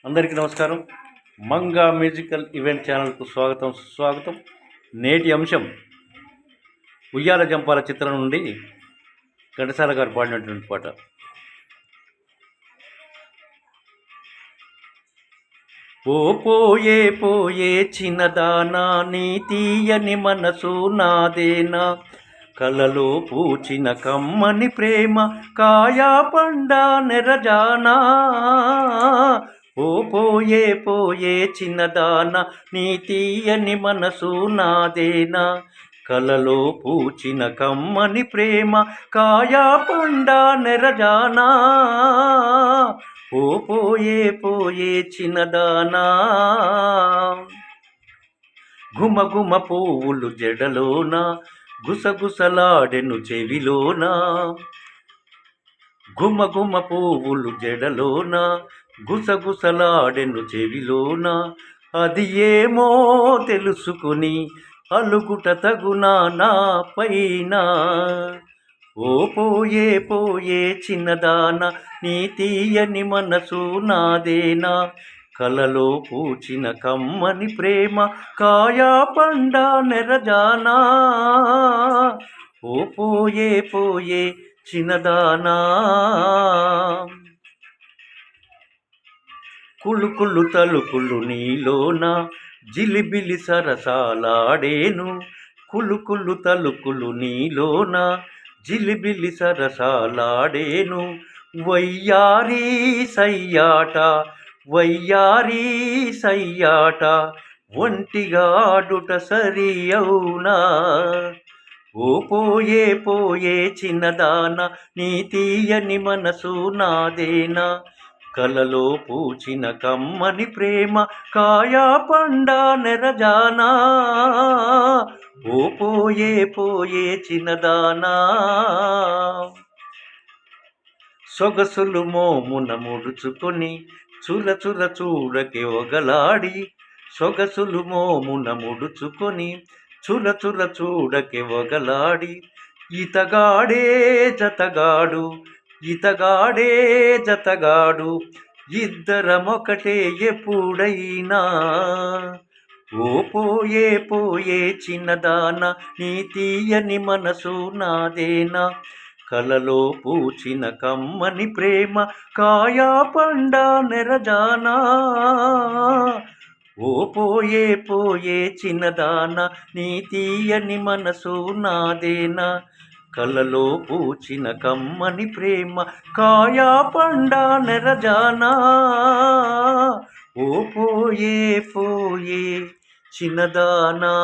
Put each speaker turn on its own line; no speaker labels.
అందరికీ నమస్కారం. Manga musical event ఛానల్కు స్వాగతం సుస్వాగతం. నేటి అంశం ఉయ్యాల జంపాల చిత్రం నుండి ఘంటసాల గారు పాడినటువంటి పాట. ఓ పోయే పోయే చిన్నదానా, నీ తీయని మనసు నాదేనా, కలలో పూచిన కమ్మని ప్రేమ కాయా పండా నెరజానా. ఓ పోయే పోయే చిన్నదానా, నీ తీయని మనసు నాదేనా, కలలో పూచిన కమ్మని ప్రేమ కాయా పండా నెరజానా. ఓ పోయే పోయే చిన్నదానా, గుమగుమ పువ్వులు జడలోన గుసగుసలాడెను చెవిలోన, గుమగుమ పువ్వులు జడలోన గుసగుసలాడెను చెవిలోన, అది ఏమో తెలుసుకుని అలుగుట తగునా నా పైన. ఓ పోయే పోయే చిన్నదానా, నీ తీయని మనసు నాదేనా, కలలో పూచిన కమ్మని ప్రేమ కాయా పండా నెరజానా. ఓ పోయే పోయే చిన్నదానా, కులుకులు తలుకులు నీలోన జిలిబిలి సరసాలాడేను, కులుకులు తలుకులు నీలోన జిలిబిలి సరసాలాడేను, వయ్యారీ సయ్యాట వయ్యారీ సయ్యాట ఒంటిగాడుట సరి అవునా. ఓ పోయే పోయే చిన్నదానా, నీ తీయని మనసు నాదేనా, కలలో పూచిన కమ్మని ప్రేమ కాయా పండా నెరజానా. ఓ పోయే పోయే చిన్నదానా, సొగసులు మోమున ముడుచుకొని చుల చుల చూడకే ఒగలాడి, సొగసులు మోమున ముడుచుకొని చుల చుల చూడకే ఒగలాడి, ఇతగాడే జతగాడు ఇతగాడే జతగాడు ఇద్దరమొకటే ఎప్పుడైనా. ఓ పోయే పోయే చిన్నదానా, నీ తీయని మనసు నాదేనా, కలలో పూచిన కమ్మని ప్రేమ కాయా పండా నెరజానా. ఓ పోయే పోయే చిన్నదానా, నీ తీయని మనసు నాదేనా, కలలో పూచిన కమ్మని ప్రేమ కాయా పండా నెరజానా. ఓ పోయే పోయే చిన్నదానా.